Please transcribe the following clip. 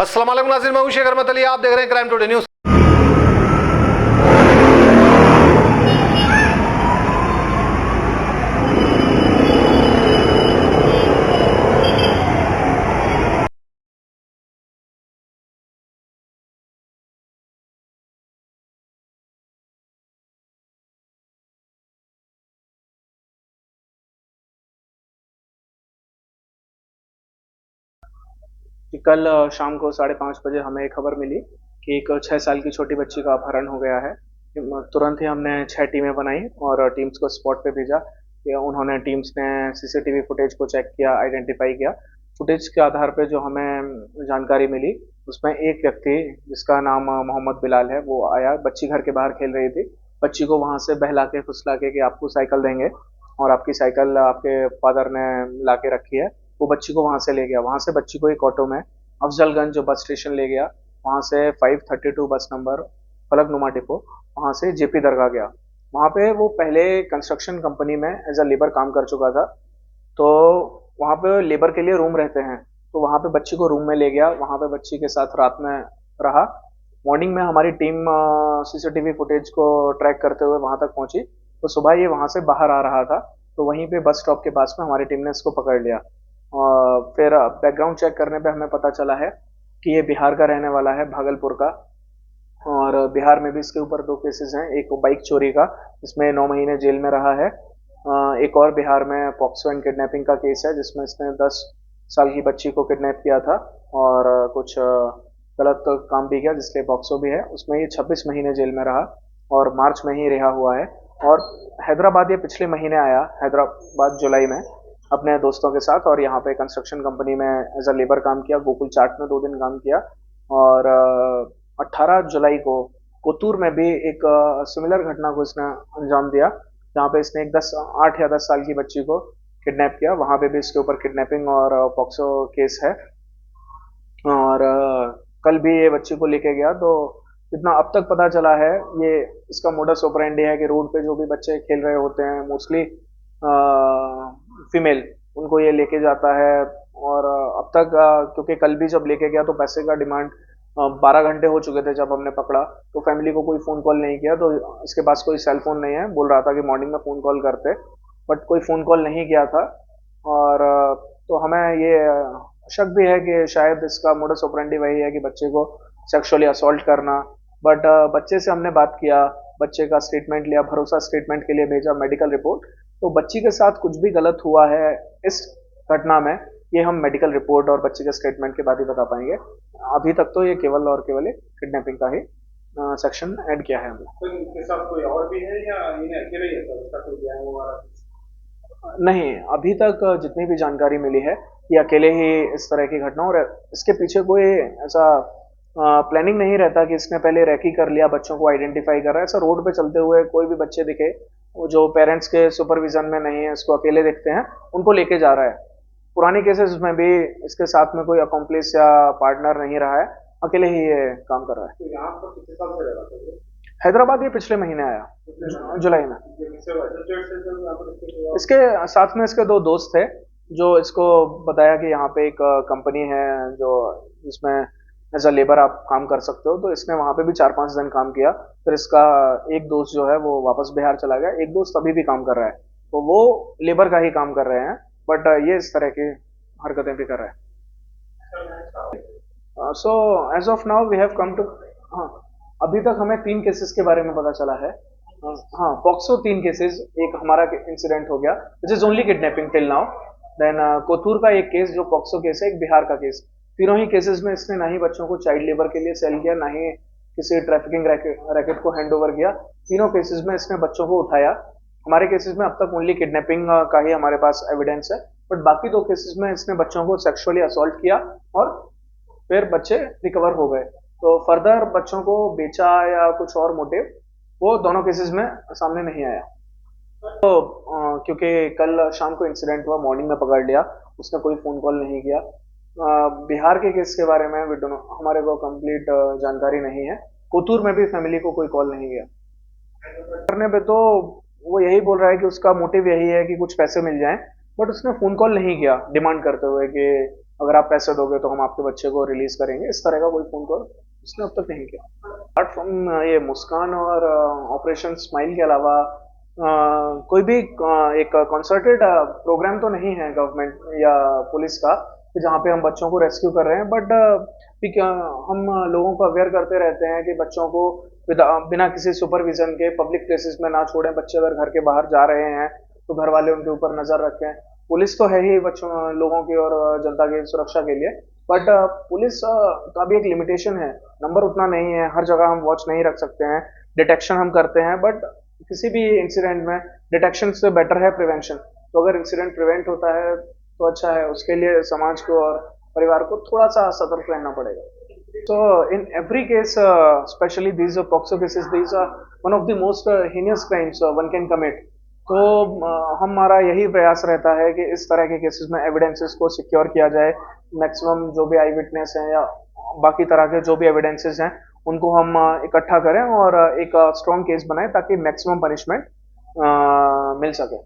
अस्सलाम वालेकुम नाज़रीन, मैं हूं शेख अहमद अली। आप देख रहे हैं क्राइम टुडे न्यूज़। कि कल शाम को 5:30 बजे हमें एक खबर मिली कि एक 6 साल की छोटी बच्ची का अपहरण हो गया है। तुरंत ही हमने 6 टीमें बनाई और टीम्स को स्पॉट पे भेजा कि उन्होंने टीम्स ने सीसीटीवी फुटेज को चेक किया, आइडेंटिफाई किया। फुटेज के आधार पे जो हमें जानकारी मिली उसमें एक व्यक्ति जिसका नाम मोहम्मद बिलाल है वो आया। बच्ची घर के बाहर खेल रही थी। बच्ची को वहां से बहला के फुसला के कि आपको साइकिल देंगे और आपकी साइकिल आपके फादर ने ला के रखी है। वो बच्ची को वहां से ले गया। वहां से बच्ची को एक ऑटो में अफजलगंज जो बस स्टेशन ले गया। वहां से 532 बस नंबर फलकनुमा डिपो, वहां से जेपी दरगाह गया। वहां पे वो पहले कंस्ट्रक्शन कंपनी में एज अ लेबर काम कर चुका था, तो वहां पे लेबर के लिए रूम रहते हैं। तो वहां पे बच्ची को रूम में ले गया, वहां पे बच्ची के साथ रात में रहा। मॉर्निंग में हमारी टीम सीसीटीवी फुटेज को ट्रैक करते हुए वहां तक पहुंची। तो सुबह ये वहां से बाहर आ रहा था, तो वहीं पे बस स्टॉप के पास में हमारी टीम ने इसको पकड़ लिया। फिर बैकग्राउंड चेक करने पे हमें पता चला है कि ये बिहार का रहने वाला है, भागलपुर का। और बिहार में भी इसके ऊपर 2 केसेस हैं। एक बाइक चोरी का, जिसमें 9 महीने जेल में रहा है। एक और बिहार में पॉक्सो एंड किडनैपिंग का केस है, जिसमें इसने 10 साल की बच्ची को किडनैप किया था और कुछ गलत काम भी किया, जिसलिए पॉक्सो भी है। उसमें ये 26 महीने जेल में रहा और मार्च में ही रिहा हुआ है। और हैदराबाद ये पिछले महीने आया, हैदराबाद जुलाई में, अपने दोस्तों के साथ, और यहाँ पे कंस्ट्रक्शन कंपनी में एज अ लेबर काम किया। गोकुल चाट में 2 दिन काम किया। और 18 जुलाई को कोतूर में भी एक सिमिलर घटना को इसने अंजाम दिया, जहाँ पे इसने एक 8 या 10 साल की बच्ची को किडनैप किया। वहां पे भी इसके ऊपर किडनैपिंग और पॉक्सो केस है। और कल भी ये बच्ची को लेके गया। तो जितना अब तक पता चला है, ये इसका मोडस ऑपरेंडी है कि रोड पे जो भी बच्चे खेल रहे होते हैं, मोस्टली फीमेल, उनको ये लेके जाता है। और अब तक क्योंकि कल भी जब लेके गया तो पैसे का डिमांड, 12 घंटे हो चुके थे जब हमने पकड़ा, तो फैमिली को कोई फ़ोन कॉल नहीं किया। तो इसके पास कोई सेल फोन नहीं है। बोल रहा था कि मॉर्निंग में फ़ोन कॉल करते, बट कोई फ़ोन कॉल नहीं किया था। और तो हमें ये शक भी है कि शायद इसका मोडस ऑपरेंडी वही है कि बच्चे को सेक्सुअली असॉल्ट करना। बट बच्चे से हमने बात किया, बच्चे का स्टेटमेंट लिया, भरोसा स्टेटमेंट के लिए भेजा मेडिकल रिपोर्ट। तो बच्ची के साथ कुछ भी गलत हुआ है इस घटना में, ये हम मेडिकल रिपोर्ट और बच्चे के स्टेटमेंट के बाद ही बता पाएंगे। अभी तक तो ये केवल और केवल एक किडनैपिंग का ही सेक्शन ऐड किया है हमने। तो इनके साथ कोई और भी है या इन्हें अकेले ही है सर? उसका कोई गैंग वगैरह? नहीं, अभी तक जितनी भी जानकारी मिली है, ये अकेले ही इस तरह की घटना, और इसके पीछे कोई ऐसा प्लानिंग नहीं रहता कि इसने पहले रैकी कर लिया, बच्चों को आइडेंटिफाई कर रहा है। ऐसा रोड पे चलते हुए कोई भी बच्चे दिखे, वो जो पेरेंट्स के सुपरविजन में नहीं है, इसको अकेले देखते हैं, उनको लेके जा रहा है। पुरानी केसेस में भी इसके साथ में कोई अकॉम्प्लिस या पार्टनर नहीं रहा है, अकेले ही ये काम कर रहा है। तो यहाँ पर कितने साल से रह रहा था ये? हैदराबाद ये पिछले महीने आया, जुलाई में। ये किससे एसोसिएट से सर यहाँ पर इसके कोई और? इसके साथ में इसके 2 दोस्त थे, जो इसको बताया कि यहाँ पे एक कंपनी है जो जिसमें एज अ लेबर आप काम कर सकते हो। तो इसने वहाँ पे भी 4-5 दिन काम किया। फिर इसका एक दोस्त जो है वो वापस बिहार चला गया। एक दोस्त अभी भी काम कर रहा है, तो वो लेबर का ही काम कर रहे हैं, बट ये इस तरह की हरकतें भी कर रहे हैं। So as of now we have come to, हाँ, अभी तक हमें 3 केसेस के बारे में पता चला है। हाँ, पॉक्सो 3 केसेस, एक हमारा इंसिडेंट हो गया which is only kidnapping till now. Then Kothur का एक केस जो पॉक्सो केस है, एक बिहार का केस। तीनों ही केसेस में इसने ना ही बच्चों को चाइल्ड लेबर के लिए सेल किया, ना ही किसी ट्रैफिकिंग रैकेट को हैंड ओवर किया। तीनों केसेस में इसने बच्चों को उठाया। हमारे केसेस में अब तक ओनली किडनैपिंग का ही हमारे पास एविडेंस है, बट बाकी 2 केसेस में इसने बच्चों को सेक्सुअली असॉल्ट किया और फिर बच्चे रिकवर हो गए। तो फर्दर बच्चों को बेचा या कुछ और मोटिव, वो दोनों केसेस में सामने नहीं आया। तो क्योंकि कल शाम को इंसिडेंट हुआ, मॉर्निंग में पकड़ लिया, उसने कोई फोन कॉल नहीं किया। बिहार के केस के बारे में हमारे को कंप्लीट जानकारी नहीं है। कोतूर में भी फैमिली को कोई कॉल नहीं किया। करने पे तो वो यही बोल रहा है कि उसका मोटिव यही है कि कुछ पैसे मिल जाएं, बट उसने फोन कॉल नहीं किया डिमांड करते हुए कि अगर आप पैसे दोगे तो हम आपके बच्चे को रिलीज करेंगे, इस तरह का कोई फोन कॉल उसने अब तक नहीं किया। अपार्ट फ्रॉम ये मुस्कान और ऑपरेशन स्माइल के अलावा कोई भी एक कंसर्टेड प्रोग्राम तो नहीं है गवर्नमेंट या पुलिस का कि जहाँ पे हम बच्चों को रेस्क्यू कर रहे हैं, बट हम लोगों को अवेयर करते रहते हैं कि बच्चों को बिना किसी सुपरविजन के पब्लिक प्लेसेस में ना छोड़ें। बच्चे अगर घर के बाहर जा रहे हैं तो घर वाले उनके ऊपर नजर रखें। पुलिस तो है ही बच्चों लोगों की और जनता की सुरक्षा के लिए, बट पुलिस का भी एक लिमिटेशन है, नंबर उतना नहीं है, हर जगह हम वॉच नहीं रख सकते हैं। डिटेक्शन हम करते हैं, बट किसी भी इंसिडेंट में डिटेक्शन से बेटर है प्रिवेंशन। तो अगर इंसिडेंट प्रिवेंट होता है तो अच्छा है, उसके लिए समाज को और परिवार को थोड़ा सा सतर्क रहना पड़ेगा। So in every case, especially these POCSO cases, these are one of the most heinous crimes one can commit. तो हमारा यही प्रयास रहता है कि इस तरह के केसेस में एविडेंसेस को सिक्योर किया जाए। मैक्सिमम जो भी आई विटनेस हैं या बाकी तरह के जो भी एविडेंसेस हैं उनको हम इकट्ठा करें और एक स्ट्रॉन्ग केस बनाएं ताकि मैक्सिमम पनिशमेंट मिल सके।